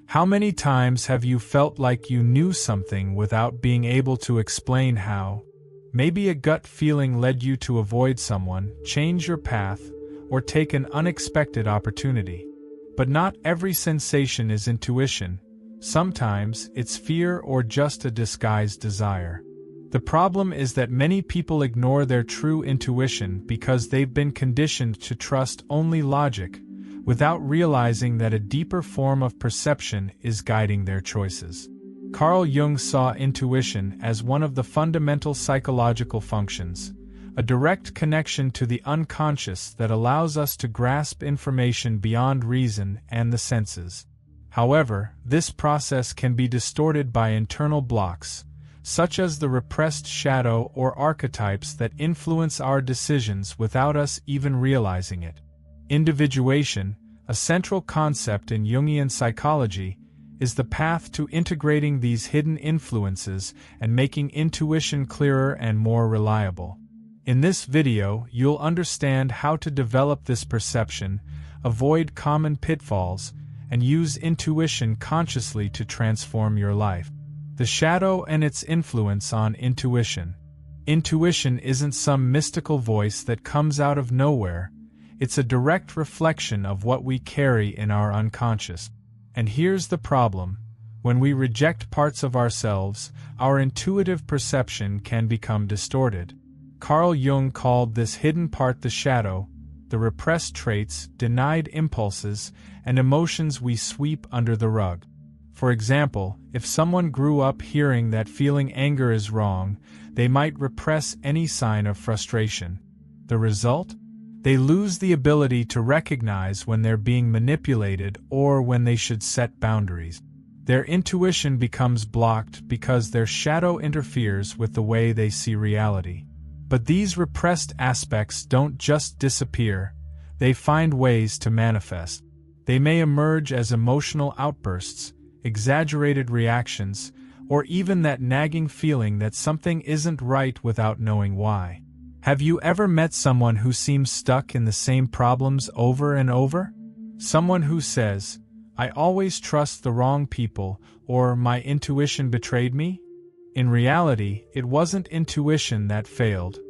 How many times have you felt like you knew something without being able to explain how? Maybe a gut feeling led you to avoid someone, change your path, or take an unexpected opportunity. But not every sensation is intuition. Sometimes it's fear or just a disguised desire. The problem is that many people ignore their true intuition because they've been conditioned to trust only logic, without realizing that a deeper form of perception is guiding their choices. Carl Jung saw intuition as one of the fundamental psychological functions, a direct connection to the unconscious that allows us to grasp information beyond reason and the senses. However, this process can be distorted by internal blocks, such as the repressed shadow or archetypes that influence our decisions without us even realizing it. Individuation, a central concept in Jungian psychology, is the path to integrating these hidden influences and making intuition clearer and more reliable. In this video, you'll understand how to develop this perception, avoid common pitfalls, and use intuition consciously to transform your life. The shadow and its influence on intuition. Intuition isn't some mystical voice that comes out of nowhere. It's a direct reflection of what we carry in our unconscious. And here's the problem. When we reject parts of ourselves, our intuitive perception can become distorted. Carl Jung called this hidden part the shadow, the repressed traits, denied impulses, and emotions we sweep under the rug. For example, if someone grew up hearing that feeling anger is wrong, they might repress any sign of frustration. The result? They lose the ability to recognize when they're being manipulated or when they should set boundaries. Their intuition becomes blocked because their shadow interferes with the way they see reality. But these repressed aspects don't just disappear, they find ways to manifest. They may emerge as emotional outbursts, exaggerated reactions, or even that nagging feeling that something isn't right without knowing why. Have you ever met someone who seems stuck in the same problems over and over? Someone who says, "I always trust the wrong people," or "my intuition betrayed me"? In reality, it wasn't intuition that failed.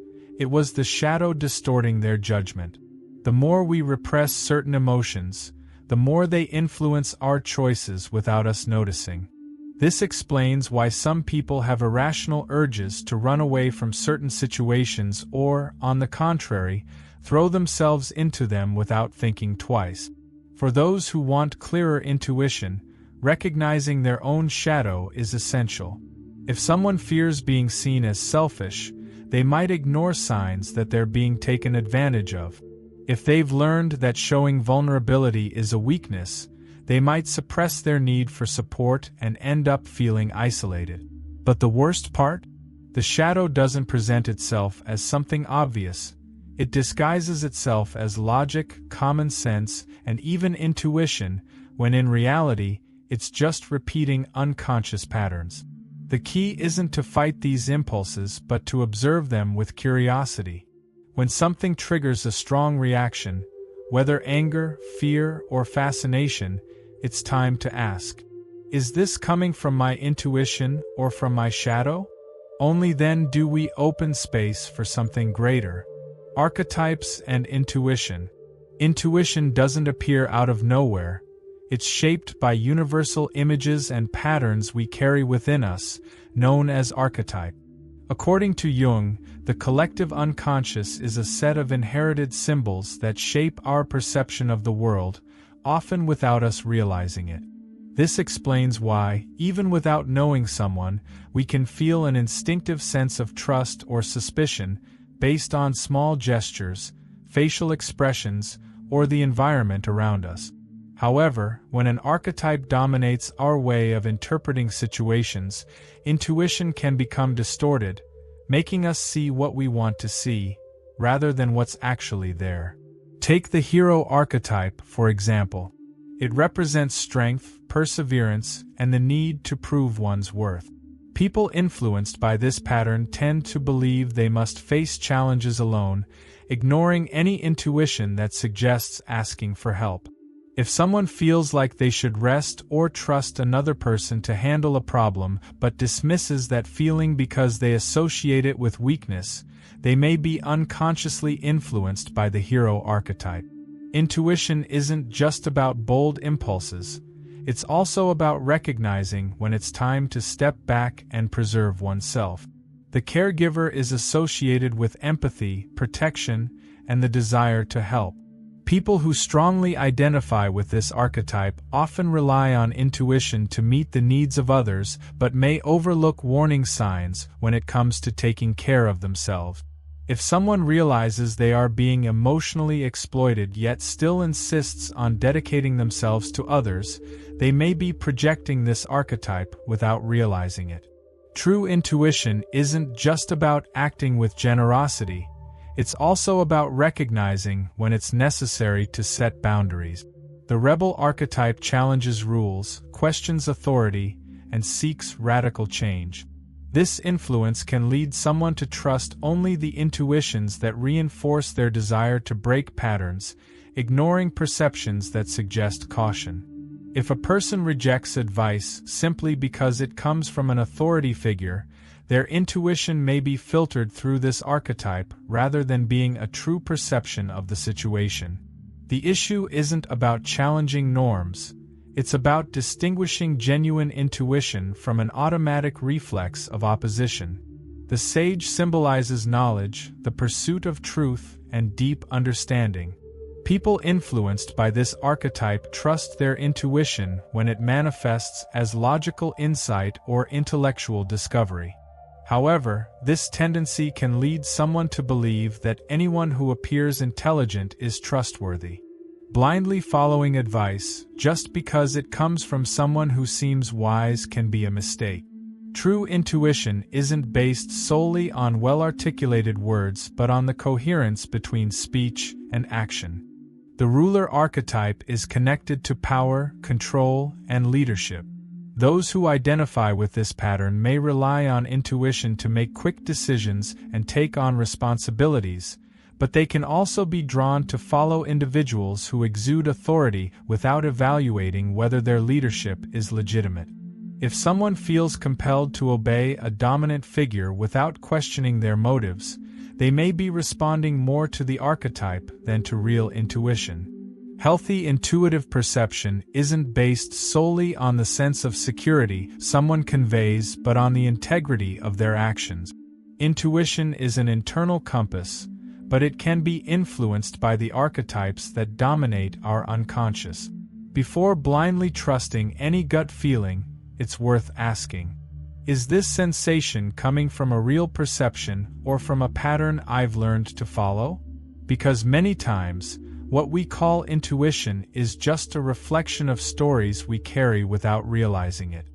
It was the shadow distorting their judgment. The more we repress certain emotions, the more they influence our choices without us noticing. This explains why some people have irrational urges to run away from certain situations or, on the contrary, throw themselves into them without thinking twice. For those who want clearer intuition, recognizing their own shadow is essential. If someone fears being seen as selfish, they might ignore signs that they're being taken advantage of. If they've learned that showing vulnerability is a weakness, they might suppress their need for support and end up feeling isolated. But the worst part? The shadow doesn't present itself as something obvious. It disguises itself as logic, common sense, and even intuition, when in reality, it's just repeating unconscious patterns. The key isn't to fight these impulses but to observe them with curiosity. When something triggers a strong reaction, whether anger, fear, or fascination, it's time to ask, is this coming from my intuition or from my shadow? Only then do we open space for something greater. Archetypes and intuition. Intuition doesn't appear out of nowhere. It's shaped by universal images and patterns we carry within us, known as archetype. According to Jung, the collective unconscious is a set of inherited symbols that shape our perception of the world, often without us realizing it. This explains why, even without knowing someone, we can feel an instinctive sense of trust or suspicion based on small gestures, facial expressions, or the environment around us. However, when an archetype dominates our way of interpreting situations, intuition can become distorted, making us see what we want to see, rather than what's actually there. Take the hero archetype, for example. It represents strength, perseverance, and the need to prove one's worth. People influenced by this pattern tend to believe they must face challenges alone, ignoring any intuition that suggests asking for help. If someone feels like they should rest or trust another person to handle a problem but dismisses that feeling because they associate it with weakness, they may be unconsciously influenced by the hero archetype. Intuition isn't just about bold impulses, it's also about recognizing when it's time to step back and preserve oneself. The caregiver is associated with empathy, protection, and the desire to help. People who strongly identify with this archetype often rely on intuition to meet the needs of others but may overlook warning signs when it comes to taking care of themselves. If someone realizes they are being emotionally exploited yet still insists on dedicating themselves to others, they may be projecting this archetype without realizing it. True intuition isn't just about acting with generosity. It's also about recognizing when it's necessary to set boundaries. The rebel archetype challenges rules, questions authority, and seeks radical change. This influence can lead someone to trust only the intuitions that reinforce their desire to break patterns, ignoring perceptions that suggest caution. If a person rejects advice simply because it comes from an authority figure, their intuition may be filtered through this archetype rather than being a true perception of the situation. The issue isn't about challenging norms, it's about distinguishing genuine intuition from an automatic reflex of opposition. The sage symbolizes knowledge, the pursuit of truth, and deep understanding. People influenced by this archetype trust their intuition when it manifests as logical insight or intellectual discovery. However, this tendency can lead someone to believe that anyone who appears intelligent is trustworthy. Blindly following advice, just because it comes from someone who seems wise, can be a mistake. True intuition isn't based solely on well-articulated words but on the coherence between speech and action. The ruler archetype is connected to power, control, and leadership. Those who identify with this pattern may rely on intuition to make quick decisions and take on responsibilities, but they can also be drawn to follow individuals who exude authority without evaluating whether their leadership is legitimate. If someone feels compelled to obey a dominant figure without questioning their motives, they may be responding more to the archetype than to real intuition. Healthy intuitive perception isn't based solely on the sense of security someone conveys but on the integrity of their actions. Intuition is an internal compass, but it can be influenced by the archetypes that dominate our unconscious. Before blindly trusting any gut feeling, it's worth asking, is this sensation coming from a real perception or from a pattern I've learned to follow? Because many times, what we call intuition is just a reflection of stories we carry without realizing it.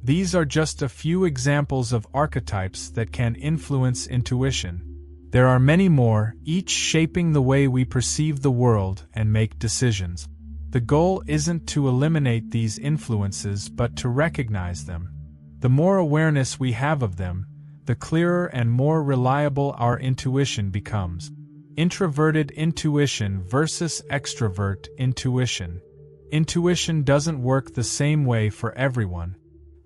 These are just a few examples of archetypes that can influence intuition. There are many more, each shaping the way we perceive the world and make decisions. The goal isn't to eliminate these influences but to recognize them. The more awareness we have of them, the clearer and more reliable our intuition becomes. Introverted intuition versus extrovert intuition. Intuition doesn't work the same way for everyone.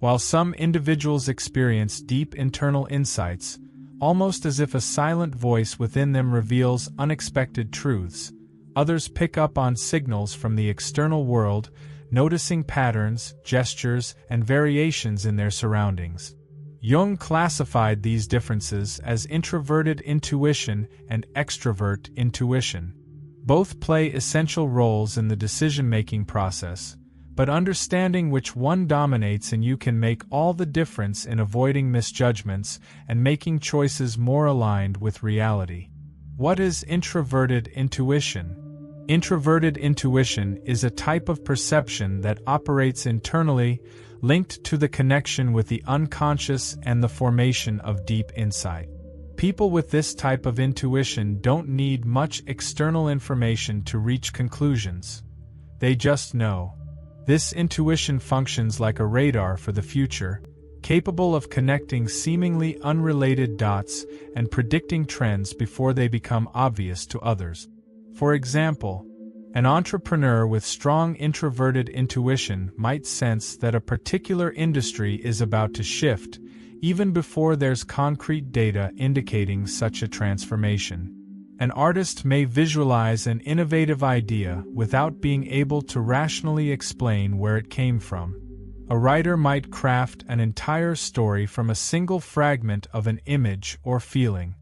While some individuals experience deep internal insights, almost as if a silent voice within them reveals unexpected truths, others pick up on signals from the external world, noticing patterns, gestures, and variations in their surroundings. Jung classified these differences as introverted intuition and extrovert intuition. Both play essential roles in the decision-making process, but understanding which one dominates in you can make all the difference in avoiding misjudgments and making choices more aligned with reality. What is introverted intuition? Introverted intuition is a type of perception that operates internally, linked to the connection with the unconscious and the formation of deep insight. People with this type of intuition don't need much external information to reach conclusions. They just know. This intuition functions like a radar for the future, capable of connecting seemingly unrelated dots and predicting trends before they become obvious to others. For example, An entrepreneur with strong introverted intuition might sense that a particular industry is about to shift, even before there's concrete data indicating such a transformation. An artist may visualize an innovative idea without being able to rationally explain where it came from. A writer might craft an entire story from a single fragment of an image or feeling.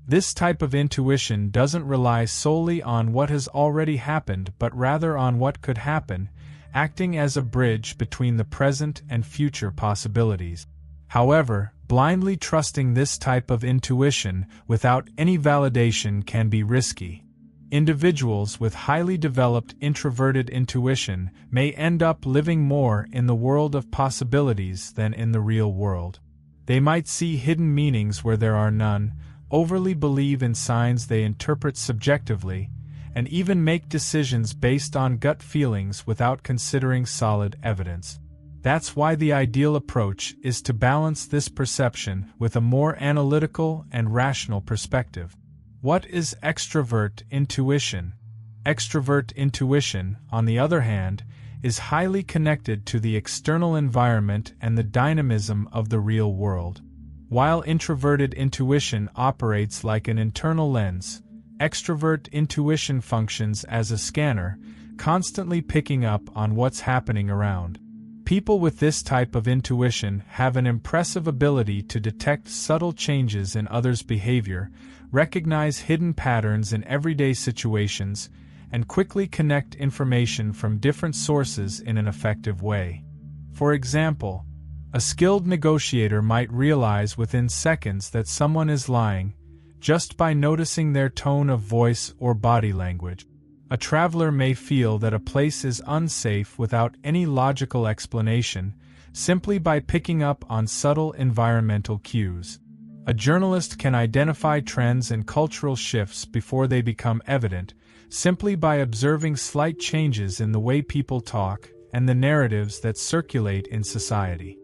This type of intuition doesn't rely solely on what has already happened but rather on what could happen, acting as a bridge between the present and future possibilities. However, blindly trusting this type of intuition without any validation can be risky. Individuals with highly developed introverted intuition may end up living more in the world of possibilities than in the real world. They might see hidden meanings where there are none, overly believe in signs they interpret subjectively, and even make decisions based on gut feelings without considering solid evidence. That's why the ideal approach is to balance this perception with a more analytical and rational perspective. What is extrovert intuition? Extrovert intuition, on the other hand, is highly connected to the external environment and the dynamism of the real world. While introverted intuition operates like an internal lens, extrovert intuition functions as a scanner, constantly picking up on what's happening around. People with this type of intuition have an impressive ability to detect subtle changes in others' behavior, recognize hidden patterns in everyday situations, and quickly connect information from different sources in an effective way. For example, a skilled negotiator might realize within seconds that someone is lying, just by noticing their tone of voice or body language. A traveler may feel that a place is unsafe without any logical explanation, simply by picking up on subtle environmental cues. A journalist can identify trends and cultural shifts before they become evident, simply by observing slight changes in the way people talk and the narratives that circulate in society.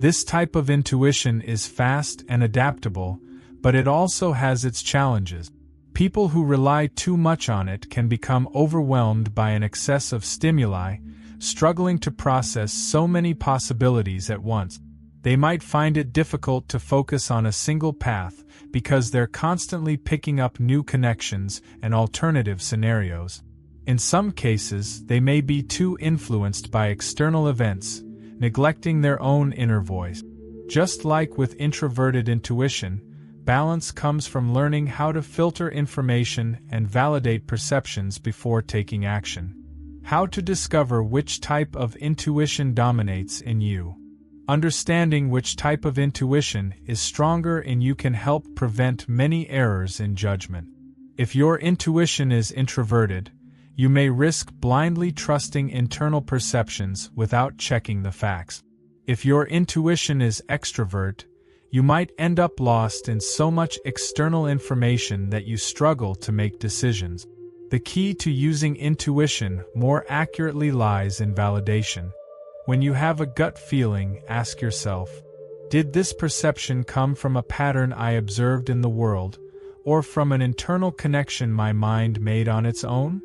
This type of intuition is fast and adaptable, but it also has its challenges. People who rely too much on it can become overwhelmed by an excess of stimuli, struggling to process so many possibilities at once. They might find it difficult to focus on a single path because they're constantly picking up new connections and alternative scenarios. In some cases, they may be too influenced by external events, neglecting their own inner voice. Just like with introverted intuition, balance comes from learning how to filter information and validate perceptions before taking action. How to discover which type of intuition dominates in you. Understanding which type of intuition is stronger in you can help prevent many errors in judgment. If your intuition is introverted, you may risk blindly trusting internal perceptions without checking the facts. If your intuition is extrovert, you might end up lost in so much external information that you struggle to make decisions. The key to using intuition more accurately lies in validation. When you have a gut feeling, ask yourself, did this perception come from a pattern I observed in the world, or from an internal connection my mind made on its own?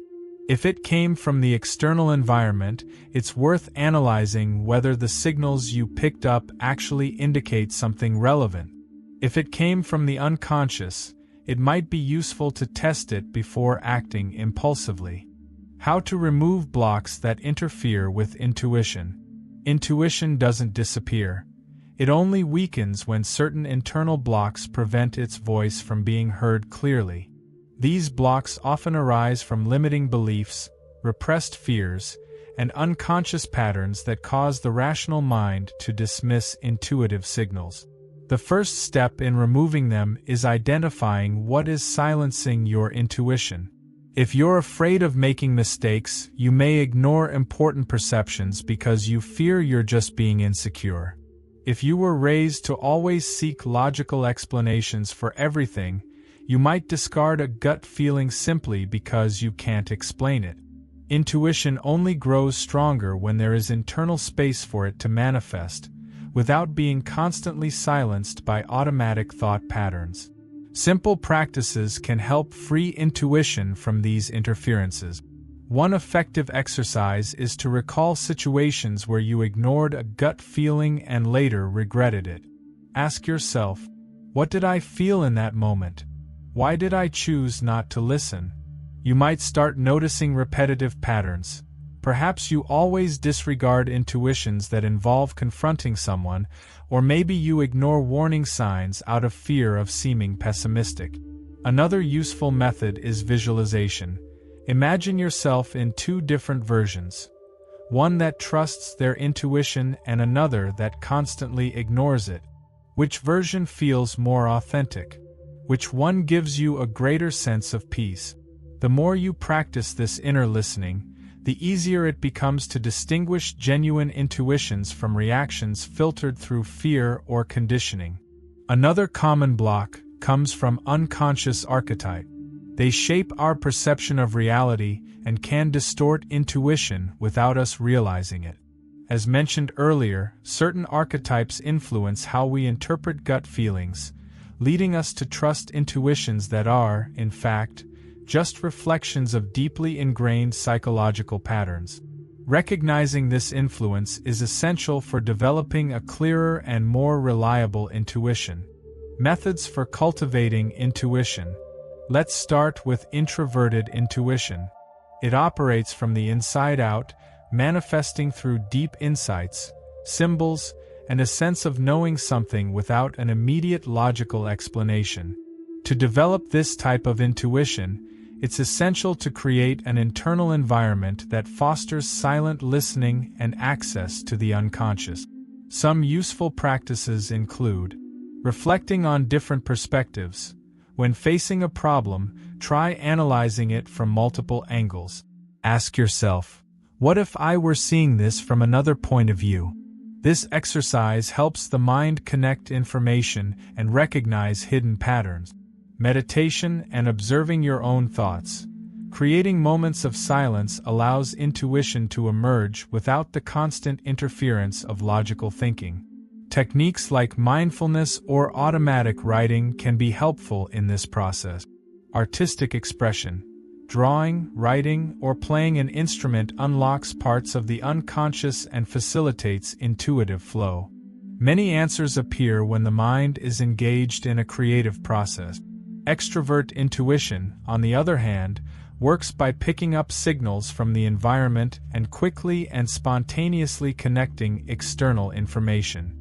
If it came from the external environment, it's worth analyzing whether the signals you picked up actually indicate something relevant. If it came from the unconscious, it might be useful to test it before acting impulsively. How to remove blocks that interfere with intuition. Intuition doesn't disappear. It only weakens when certain internal blocks prevent its voice from being heard clearly. These blocks often arise from limiting beliefs, repressed fears, and unconscious patterns that cause the rational mind to dismiss intuitive signals. The first step in removing them is identifying what is silencing your intuition. If you're afraid of making mistakes, you may ignore important perceptions because you fear you're just being insecure. If you were raised to always seek logical explanations for everything, you might discard a gut feeling simply because you can't explain it. Intuition only grows stronger when there is internal space for it to manifest, without being constantly silenced by automatic thought patterns. Simple practices can help free intuition from these interferences. One effective exercise is to recall situations where you ignored a gut feeling and later regretted it. Ask yourself, what did I feel in that moment? Why did I choose not to listen? You might start noticing repetitive patterns. Perhaps you always disregard intuitions that involve confronting someone, or maybe you ignore warning signs out of fear of seeming pessimistic. Another useful method is visualization. Imagine yourself in two different versions. One that trusts their intuition and another that constantly ignores it. Which version feels more authentic? Which one gives you a greater sense of peace? The more you practice this inner listening, the easier it becomes to distinguish genuine intuitions from reactions filtered through fear or conditioning. Another common block comes from unconscious archetypes. They shape our perception of reality and can distort intuition without us realizing it. As mentioned earlier, certain archetypes influence how we interpret gut feelings, leading us to trust intuitions that are, in fact, just reflections of deeply ingrained psychological patterns. Recognizing this influence is essential for developing a clearer and more reliable intuition. Methods for cultivating intuition. Let's start with introverted intuition. It operates from the inside out, manifesting through deep insights, symbols, and a sense of knowing something without an immediate logical explanation. To develop this type of intuition, it's essential to create an internal environment that fosters silent listening and access to the unconscious. Some useful practices include reflecting on different perspectives. When facing a problem, try analyzing it from multiple angles. Ask yourself, what if I were seeing this from another point of view? This exercise helps the mind connect information and recognize hidden patterns. Meditation and observing your own thoughts. Creating moments of silence allows intuition to emerge without the constant interference of logical thinking. Techniques like mindfulness or automatic writing can be helpful in this process. Artistic expression. Drawing, writing, or playing an instrument unlocks parts of the unconscious and facilitates intuitive flow. Many answers appear when the mind is engaged in a creative process. Extrovert intuition, on the other hand, works by picking up signals from the environment and quickly and spontaneously connecting external information.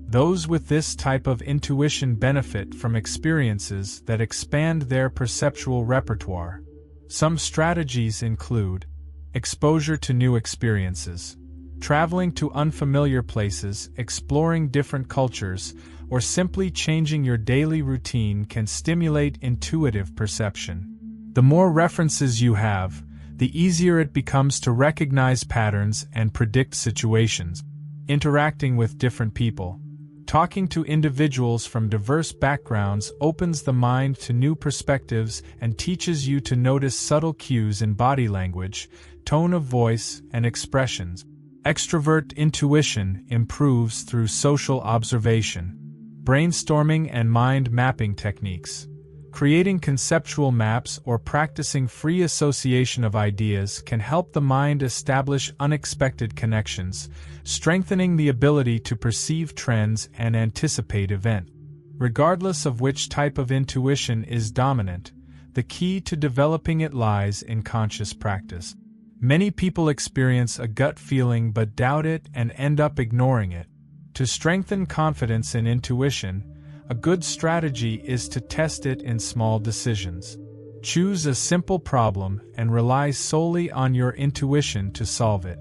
Those with this type of intuition benefit from experiences that expand their perceptual repertoire. Some strategies include exposure to new experiences, traveling to unfamiliar places, exploring different cultures, or simply changing your daily routine can stimulate intuitive perception. The more references you have, the easier it becomes to recognize patterns and predict situations. Interacting with different people. Talking to individuals from diverse backgrounds opens the mind to new perspectives and teaches you to notice subtle cues in body language, tone of voice, and expressions. Extrovert intuition improves through social observation. Brainstorming and mind mapping techniques. Creating conceptual maps or practicing free association of ideas can help the mind establish unexpected connections, strengthening the ability to perceive trends and anticipate events. Regardless of which type of intuition is dominant, the key to developing it lies in conscious practice. Many people experience a gut feeling but doubt it and end up ignoring it. To strengthen confidence in intuition, a good strategy is to test it in small decisions. Choose a simple problem and rely solely on your intuition to solve it.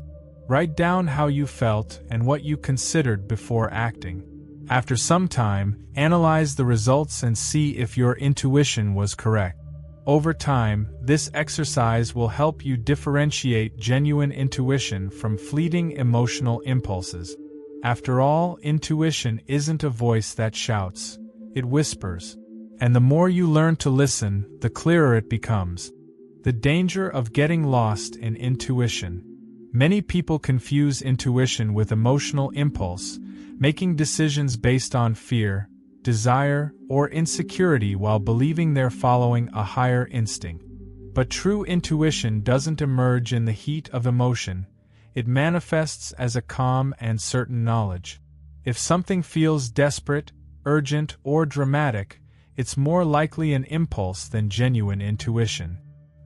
Write down how you felt and what you considered before acting. After some time, analyze the results and see if your intuition was correct. Over time, this exercise will help you differentiate genuine intuition from fleeting emotional impulses. After all, intuition isn't a voice that shouts, it whispers. And the more you learn to listen, the clearer it becomes. The danger of getting lost in intuition. Many people confuse intuition with emotional impulse, making decisions based on fear, desire, or insecurity while believing they're following a higher instinct. But true intuition doesn't emerge in the heat of emotion, it manifests as a calm and certain knowledge. If something feels desperate, urgent, or dramatic, it's more likely an impulse than genuine intuition.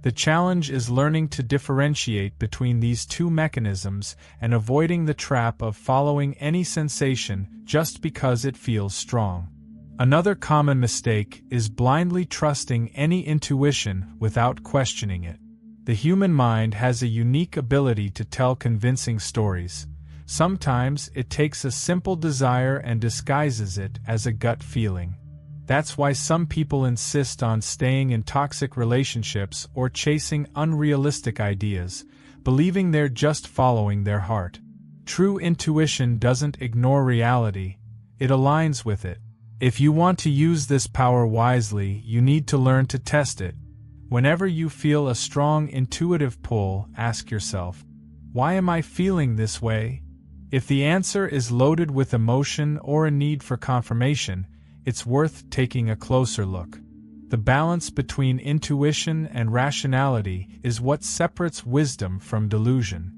The challenge is learning to differentiate between these two mechanisms and avoiding the trap of following any sensation just because it feels strong. Another common mistake is blindly trusting any intuition without questioning it. The human mind has a unique ability to tell convincing stories. Sometimes it takes a simple desire and disguises it as a gut feeling. That's why some people insist on staying in toxic relationships or chasing unrealistic ideas, believing they're just following their heart. True intuition doesn't ignore reality, it aligns with it. If you want to use this power wisely, you need to learn to test it. Whenever you feel a strong intuitive pull, ask yourself, why am I feeling this way? If the answer is loaded with emotion or a need for confirmation, it's worth taking a closer look. The balance between intuition and rationality is what separates wisdom from delusion.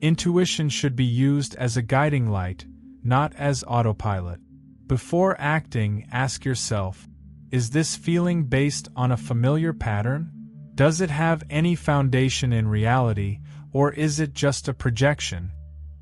Intuition should be used as a guiding light, not as autopilot. Before acting, ask yourself, is this feeling based on a familiar pattern? Does it have any foundation in reality, or is it just a projection?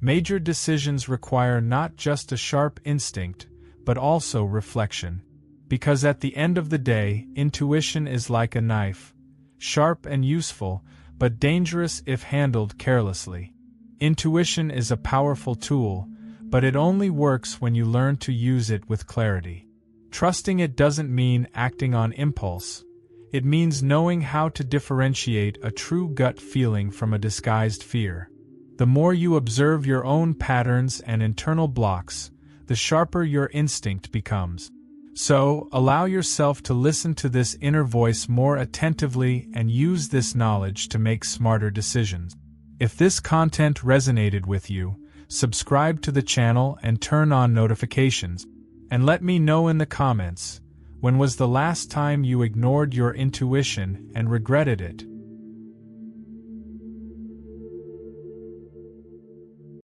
Major decisions require not just a sharp instinct, but also reflection. Because at the end of the day, intuition is like a knife, sharp and useful, but dangerous if handled carelessly. Intuition is a powerful tool, but it only works when you learn to use it with clarity. Trusting it doesn't mean acting on impulse. It means knowing how to differentiate a true gut feeling from a disguised fear. The more you observe your own patterns and internal blocks, the sharper your instinct becomes. So, allow yourself to listen to this inner voice more attentively and use this knowledge to make smarter decisions. If this content resonated with you, subscribe to the channel and turn on notifications. And let me know in the comments, when was the last time you ignored your intuition and regretted it?